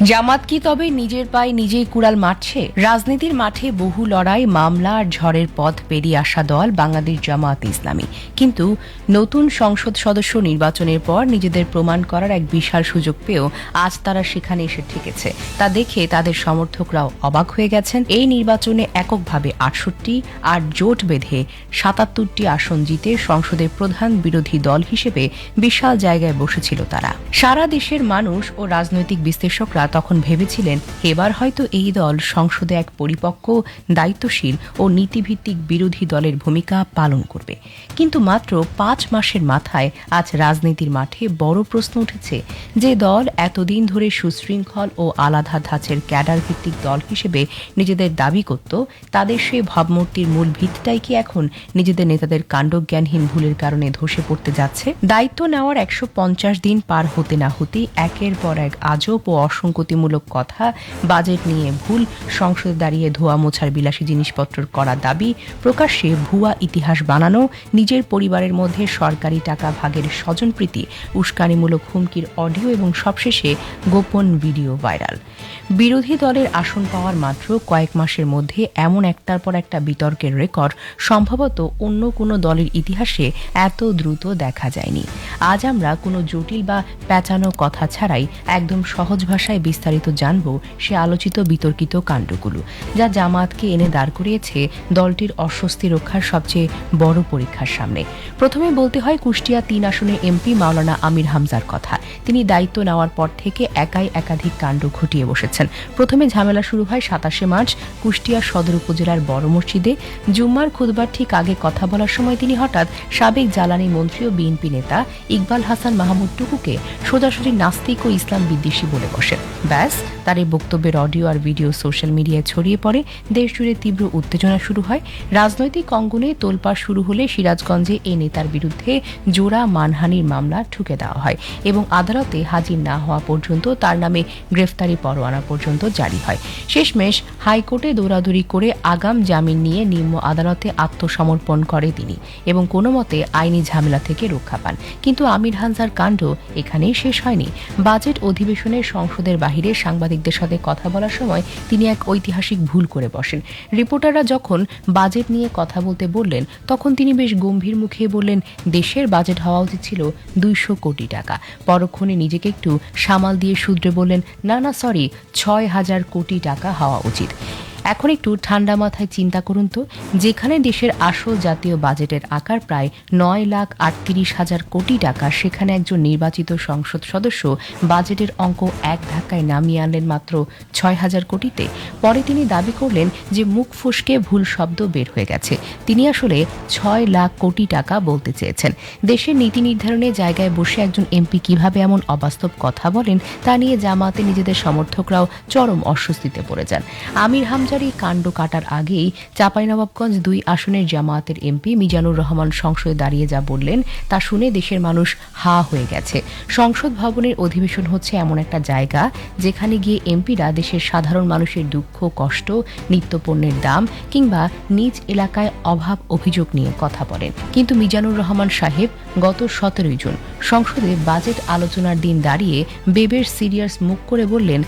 জামাত কি তবে নিজের পায়ে নিজেই কুড়াল মারছে? রাজনীতির মাঠে বহু লড়াই, মামলা আর ঝড়ের পথ পেরিয়ে আসা দল বাংলাদেশ জামায়াত ইসলামী। কিন্তু নতুন সংসদ সদস্য নির্বাচনের পর নিজেদের প্রমাণ করার এক বিশাল সুযোগ পেয়েও আজ তারা সেখানে এসে ঠেকেছে। তা দেখে তাদের সমর্থকরাও অবাক হয়ে গেছেন। এই নির্বাচনে এককভাবে ৬৮ আর জোট বেঁধে ৭৭টি আসন জিতে সংসদের প্রধান বিরোধী দল হিসেবে বিশাল জায়গায় বসেছিল তারা। সারা দেশের মানুষ ও রাজনৈতিক বিশ্লেষকরা তখন ভেবেছিলেন এবার হয়তো এই দল সংসদে এক পরিপক্ক, দায়িত্বশীল ও নীতিভিত্তিক বিরোধী দলের ভূমিকা পালন করবে। কিন্তু মাত্র ৫ মাসের মাথায় আজ রাজনীতির মাঠে বড় প্রশ্ন উঠেছে, যে দল এতদিন ধরে সুশৃঙ্খল ও আলাদা ধাঁচের ক্যাডার ভিত্তিক দল হিসেবে নিজেদের দাবি করত, তাদের সেই ভাবমূর্তির মূল ভিত্তিটাই কি এখন নিজেদের নেতাদের কাণ্ডজ্ঞানহীন ভুলের কারণে ধসে পড়তে যাচ্ছে? দায়িত্ব নেওয়ার ১৫০ দিন পার হতে না হতেই একের পর এক আজব ও অসঙ্গতিমূলক কথা, বাজেট নিয়ে ভুল, সংসদে দাঁড়িয়ে ধোয়া মোছার বিলাসী জিনিসপত্র করা দাবি, প্রকাশ্যে ভুয়া ইতিহাস বানানো, নিজের পরিবারের মধ্যে সরকারি টাকা ভাগের স্বজনপ্রীতি, উস্কানিমূলক হুমকির অডিও এবং সবশেষে গোপন ভিডিও ভাইরাল। বিরোধী দলের আসন পাওয়ার মাত্র কয়েক মাসের মধ্যে এমন একটার পর একটা বিতর্কের রেকর্ড সম্ভবত অন্য কোনো দলের ইতিহাসে এত দ্রুত দেখা যায়নি। আজ আমরা কোনো জটিল বা প্যাঁচানো কথা ছাড়াই একদম সহজ ভাষায় বিস্তারিত জানব সে আলোচিত বিতর্কিত কাণ্ডগুলো, যা জামায়াতকে এনে দাঁড় করিয়েছে দলটির অস্বস্তি রক্ষার সবচেয়ে বড় পরীক্ষার সামনে। প্রথমে বলতে হয় কুষ্টিয়া ৩ আসনের এমপি মাওলানা আমির হামজার কথা। তিনি দায়িত্ব নেওয়ার পর থেকে একাই একাধিক কাণ্ড ঘটিয়ে বসেছেন। প্রথমে ঝামেলা শুরু হয় ২৭শে মার্চ কুষ্টিয়া সদর উপজেলার বড় মসজিদে। জুম্মার খুতবার ঠিক আগে কথা বলার সময় তিনি হঠাৎ সাবেক জ্বালানি মন্ত্রী ও বিএনপি নেতা ইকবাল হাসান মাহমুদ টুকুকে সোজাসুজি নাস্তিক ও ইসলাম বিদ্বেষী বলে বসেন। ব্যাস, তার এই বক্তব্যের অডিও আর ভিডিও সোশ্যাল মিডিয়ায় ছড়িয়ে পড়ে। দেশ জুড়ে তীব্র উত্তেজনা শুরু হয়। রাজনৈতিক অঙ্গনে তোলপাড় শুরু হলে সিরাজগঞ্জে এই নেতার বিরুদ্ধে জোড়া মানহানির মামলা ঠুকে দেওয়া হয় এবং আদালতে হাজির না হওয়া পর্যন্ত তার নামে গ্রেফতারি পরোয়ানা পর্যন্ত জারি হয়। শেষমেশ হাইকোর্টে দৌড়াদৌড়ি করে আগাম জামিন নিয়ে নিম্ন আদালতে আত্মসমর্পণ করে তিনি এবং কোনো মতে আইনি ঝামেলা থেকে রক্ষা পান। কিন্তু আমির হামজার কাণ্ড এখানেই শেষ হয়নি। বাজেট অধিবেশনে সংসদের বাহিরে সাংবাদিকদের সাথে কথা বলার সময় তিনি এক ঐতিহাসিক ভুল করে বসেন। রিপোর্টাররা যখন বাজেট নিয়ে কথা বলতে বললেন, তখন তিনি বেশ গম্ভীর মুখে বললেন, দেশের বাজেট হওয়া উচিত ছিল ২০০ কোটি টাকা। পরক্ষণে নিজেকে একটু সামাল দিয়ে শুধরে বললেন, না সরি, ৬,০০০ কোটি টাকা হওয়া উচিত। এখন একটু ঠান্ডা মাথায় চিন্তা করুন তো, যেখানে দেশের আসল জাতীয় বাজেটের আকার প্রায় ৯,৩৮,০০০ কোটি টাকা, সেখানে একজন নির্বাচিত সংসদ সদস্য বাজেটের অঙ্ক এক ধাক্কায় নামিয়ে আনলেন মাত্র ৬,০০০ কোটিতে। পরে তিনি দাবি করলেন যে মুখ ফসকে ভুল শব্দ বের হয়ে গেছে। তিনি আসলে ৬ লাখ কোটি টাকা বলতে চেয়েছেন। দেশের নীতি নির্ধারণের জায়গায় বসে একজন এমপি কিভাবে এমন অবাস্তব কথা বলেন, তা নিয়ে জামায়াতে নিজেদের সমর্থকরাও চরম অস্বস্তিতে পড়ে যান। আমির হামজার এই কাণ্ড কাটার আগেই চাঁপাইনবাবগঞ্জ ২ আসনের জামায়াতের এমপি মিজানুর রহমান সংসদে দাঁড়িয়ে যা বললেন, তা শুনে দেশের মানুষ হা হয়ে গেছে। সংসদ ভবনের অধিবেশন হচ্ছে এমন একটা জায়গা যেখানে গিয়ে এমপিরা দেশের সাধারণ মানুষের দুঃখ, কষ্ট, নিত্যপণ্যের দাম কিংবা নিজ এলাকায় অভাব অভিযোগ নিয়ে কথা বলেন। কিন্তু মিজানুর রহমান সাহেব গত ১৭ জুন সংসদে বাজেট আলোচনার দিন দাঁড়িয়ে বেবের সিরিয়াস মুখ করে বললেন,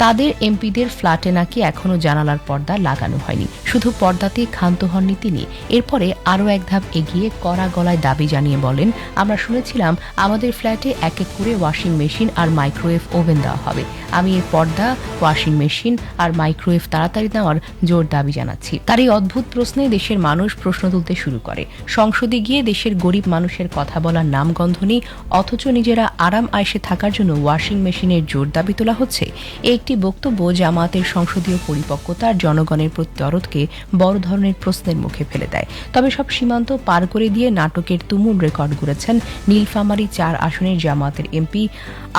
তাদের এমপিদের ফ্ল্যাটে নাকি এখনো জানালার পর্দা লাগানো হয়নি। শুধু পর্দাতেই ক্ষান্ত হননি তিনি। এরপরে আরও এক ধাপ এগিয়ে কড়া গলায় দাবি জানিয়ে বলেন, আমরা শুনেছিলাম আমাদের ফ্ল্যাটে এক এক করে ওয়াশিং মেশিন আর মাইক্রোওয়েভ ওভেন দেওয়া হবে। আমি এই পর্দা, ওয়াশিং মেশিন আর মাইক্রোওয়েভ তাড়াতাড়ি দেওয়ার জোর দাবি জানাচ্ছি। তার এই অদ্ভুত প্রশ্নে দেশের মানুষ প্রশ্ন তুলতে শুরু করে। সংসদে গিয়ে দেশের গরিব মানুষের কথা বলার নামগন্ধ নেই, অথচ নিজেরা আরাম আয়েশে থাকার জন্য ওয়াশিং মেশিনের জোর দাবি তোলা হচ্ছে। একটি বক্তব্য জামায়াতের সংসদীয় পরিপক্কতার জনগণের প্রতি দরদকে বড় ধরনের প্রশ্নের মুখে ফেলে দেয়। তবে সব সীমান্ত পার করে দিয়ে নাটকের তুমুল রেকর্ড গড়েছেন নীলফামারী ৪ আসনের জামায়াতের এমপি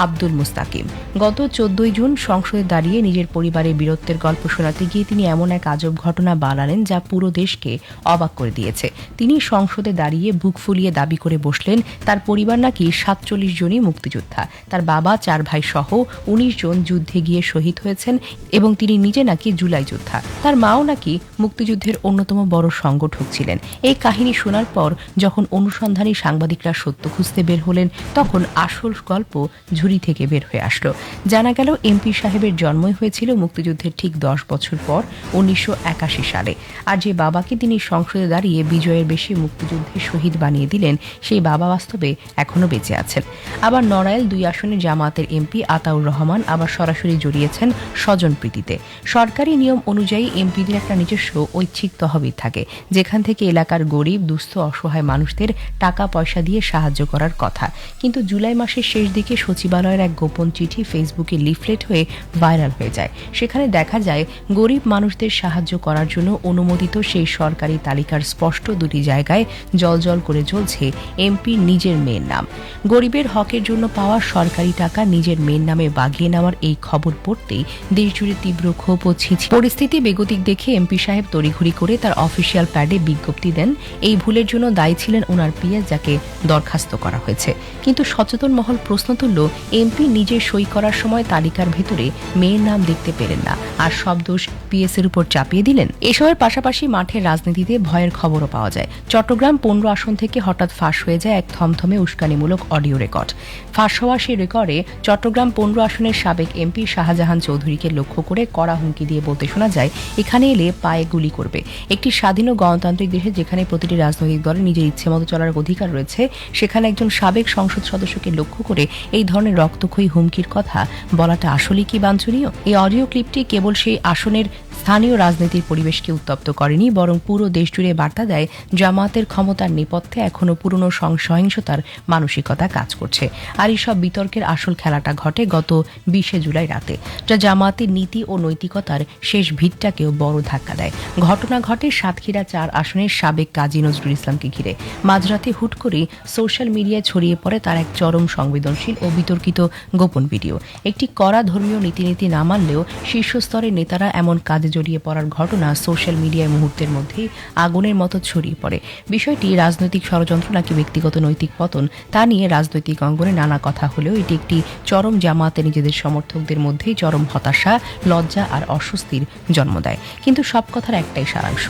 আব্দুল মুস্তাকিম। গত ১৪ জুন সংসদে দাঁড়িয়ে নিজের পরিবারের বীরত্বের গল্প শোনাতে গিয়ে তিনি এমন এক আজব ঘটনা বানালেন যা পুরো দেশকে অবাক করে দিয়েছে। তিনি সংসদে দাঁড়িয়ে বুক ফুলিয়ে দাবি করে বসলেন তার পরিবার নাকি ৪৭ জনই মুক্তিযোদ্ধা। তার বাবা, ৪ ভাই সহ ১৯ জন যুদ্ধে গিয়ে শহীদ হয়েছেন এবং তিনি নিজে নাকি জুলাই যোদ্ধা। তার মাও নাকি মুক্তিযুদ্ধের অন্যতম বড় সংগঠক ছিলেন। এই কাহিনী শোনার পর যখন অনুসন্ধানী সাংবাদিকরা সত্য খুঁজতে বের হলেন, তখন আসল গল্প ঝুড়ি থেকে বের হয়ে আসলো। জানা গেল এমপি সাহেবের জন্মই হয়েছিল মুক্তিযুদ্ধের ঠিক 10 বছর পর 1981 সালে। আর যে বাবাকে তিনি সংসদে দাঁড়িয়ে বিজয়ের বেশি মুক্তিযুদ্ধে শহীদ বানিয়ে দিলেন, সেই বাবা বাস্তবে এখনো বেঁচে আছেন। আবার নড়াইল 2 আসনের জামায়াতের এমপি আতাউর রহমান আবার সরাসরি জড়িয়েছেন স্বজনপ্রীতিতে। সরকারি নিয়ম অনুযায়ী এমপিদের একটা নিজস্ব ঐচ্ছিক তহবিল থাকে, যেখান থেকে এলাকার গরিব, দুস্থ, অসহায় মানুষদের টাকা পয়সা দিয়ে সাহায্য করার কথা। কিন্তু জুলাই মাসের শেষ দিকে সচিবালয়ের এক গোপন চিঠি ফেসবুকে লিফলেট হয়ে ভাইরাল হয়ে যায়। সেখানে দেখা যায় গরিব মানুষদের সাহায্য করার জন্য অনুমোদিত সেই সরকারি তালিকার স্পষ্ট 2টি জায়গায় জলজল করে চলছে এমপির নিজের মেয়ের নাম। গরিবের হকের জন্য পাওয়া সরকারি টাকা নিজের মেয়ের নামে বাগিয়ে নেওয়ার এই খবর পড়তেই দেশজুড়ে তীব্র ক্ষোভ ও ছিছি। পরিস্থিতি বেগতিক দেখে এমপি সাহেব তড়িঘড়ি করে তার অফিসিয়াল প্যাডে বিজ্ঞপ্তি দেন। এই ভুলের জন্য দায়ী ছিলেন ওনার পিএস, যাকে বরখাস্ত করা হয়েছে। কিন্তু সচেতন মহল প্রশ্ন তুলল, এমপি নিজে সই করার সময় তালিকার ভেতরে মেয়ের নাম দেখতে পেলেন না, আর সব দোষ পিএস এর উপর চাপিয়ে দিলেন। এসবের পাশাপাশি মাঠের রাজনীতিতে ভয়ের খবরও পাওয়া যায়। চট্টগ্রাম 15 আসন থেকে হঠাৎ ফাঁস হয়ে যায় এক থমথমে উস্কানিমূলক অডিও রেকর্ড। ফাঁস হওয়া সেই রেকর্ডে চট্টগ্রাম 15 আসনের সাবেক এমপি শাহজাহান চৌধুরীকে লক্ষ্য করে কড়া হুমকি দিয়ে বলতে শোনা যায়, এখানে এলে পায়ে গুলি করবে। একটি স্বাধীন ও গণতান্ত্রিক দেশে যেখানে প্রতিটি রাজনৈতিক দলের নিজের ইচ্ছে মতো চলার অধিকার রয়েছে, সেখানে একজন সাবেক সংসদ সদস্যকে লক্ষ্য করে এই ধরনের রক্তক্ষয়ী হুমকির কথা বলাটা আসলেই কি বাঞ্ছনীয়? এই অডিও ক্লিপটি কেবল সেই আসনের স্থানীয় রাজনীতির পরিবেশকে উত্তপ্ত করেনি, বরং পুরো দেশ জুড়ে বার্তা দেয় জামায়াতের ক্ষমতার নেপথ্যে এখনো পুরনো সহিংসতার মানসিকতা কাজ করছে। আর এই সব বিতর্কের আসল খেলাটা ঘটে গত 20 জুলাই রাতে, যা জামায়াতের নীতি ও নৈতিকতার শেষ ভিতটাকেও বড় ধাক্কা দেয়। ঘটনা ঘটে সাতক্ষীরা 4 আসনের সাবেক কাজী নজরুল ইসলামকে ঘিরে। মাঝরাতে হুট করে সোশ্যাল মিডিয়ায় ছড়িয়ে পড়ে তার এক চরম সংবেদনশীল ও বিতর্কিত গোপন ভিডিও। একটি কড়া ধর্মীয় নীতি না মানলেও শীর্ষস্তরের নেতারা এমন কাজে জড়িয়ে পড়ার ঘটনা সোশ্যাল মিডিয়ায় মুহূর্তের মধ্যেই আগুনের মতো ছড়িয়ে পড়ে। বিষয়টি রাজনৈতিক ষড়যন্ত্র নাকি ব্যক্তিগত নৈতিক পতন, তা নিয়ে রাজনৈতিক অঙ্গনে নানা কথা হলেও এটি একটি চরম জামায়াতে নিজেদের সমর্থকদের মধ্যেই চরম হতাশা, লজ্জা আর অস্বস্তির জন্ম দেয়। কিন্তু সব কথার একটাই সারাংশ,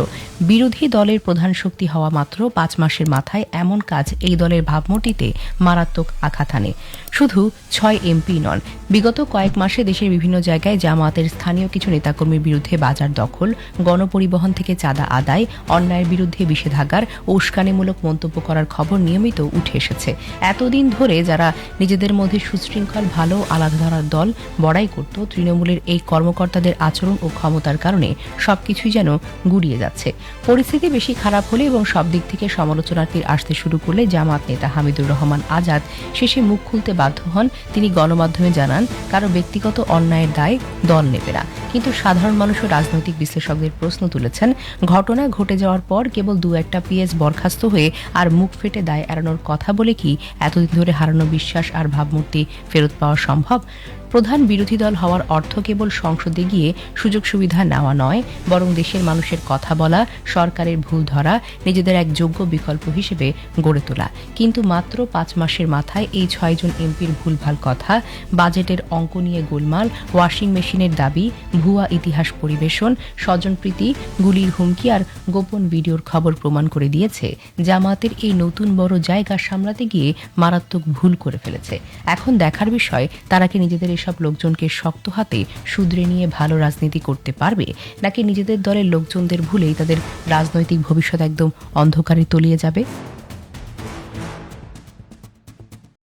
বিরোধী দলের প্রধান শক্তি হওয়া মাত্র 5 মাসের মাথায় এমন কাজ এই দলের ভাবমূর্তিতে মারাত্মক আঘাত আনে। শুধু 6 এমপি নন, বিগত কয়েক মাসে দেশের বিভিন্ন জায়গায় জামায়াতের স্থানীয় কিছু নেতাকর্মীর বিরুদ্ধে বাজার দখল, গণপরিবহন থেকে চাঁদা আদায়, অন্যায়ের বিরুদ্ধে নিষেধাজ্ঞার ও উস্কানিমূলক মন্তব্য করার খবর নিয়মিত উঠে এসেছে। এতদিন ধরে যারা নিজেদের মধ্যে সুশৃঙ্খল, ভালো, আলাদা ধারার দল বড়াই করত, তৃণমূলের এই কর্মকর্তাদের আচরণ ও ক্ষমতার কারণে সবকিছুই যেন গুড়িয়ে যাচ্ছে। পরিস্থিতি বেশি খারাপ হলে এবং সব দিক থেকে সমালোচনার তীর আসতে শুরু করলে জামায়াত নেতা হামিদুর রহমান আজাদ শেষে মুখ খুলতে বাধ্য হন। তিনি গণমাধ্যমে জানান, কারো ব্যক্তিগত অন্যায়ের দায় দল নেবে না। কিন্তু সাধারণ মানুষ ও রাজনৈতিক বিশ্লেষকদের প্রশ্ন তুলেছেন, ঘটনা ঘটে যাওয়ার পর কেবল 2-1টা পিএস বরখাস্ত হয়ে আর মুখ ফেটে দায় এড়ানোর কথা বলে কি এতদিন ধরে হারানো বিশ্বাস আর ভাবমূর্তি ফেরত পাওয়া সম্ভব? প্রধান বিরোধী দল হওয়ার অর্থ কেবল সংসদে গিয়ে সুযোগ সুবিধা নেওয়া নয়, বরং দেশের মানুষের কথা বলা, সরকারের ভুল ধরা, নিজেদের এক যোগ্য বিকল্প হিসেবে গড়ে তোলা। কিন্তু মাত্র 5 মাসের মাথায় এই 6 জন এমপির ভুলভাল কথা, বাজেটের অঙ্ক নিয়ে গোলমাল, ওয়াশিং মেশিনের দাবি, ভুয়া ইতিহাস পরিবেশন, স্বজনপ্রীতি, গুলির হুমকি আর গোপন ভিডিওর খবর প্রমাণ করে দিয়েছে জামায়াতের এই নতুন বড় জায়গা সামলাতে গিয়ে মারাত্মক ভুল করে ফেলেছে। এখন দেখার বিষয়, তারা কি নিজেদের এসব লোকজনকে শক্ত হাতে শুধরে নিয়ে ভালো রাজনীতি করতে পারবে, নাকি নিজেদের দলের লোকজনদের ভুলেই তাদের রাজনৈতিক ভবিষ্যৎ একদম অন্ধকারে তলিয়ে যাবে।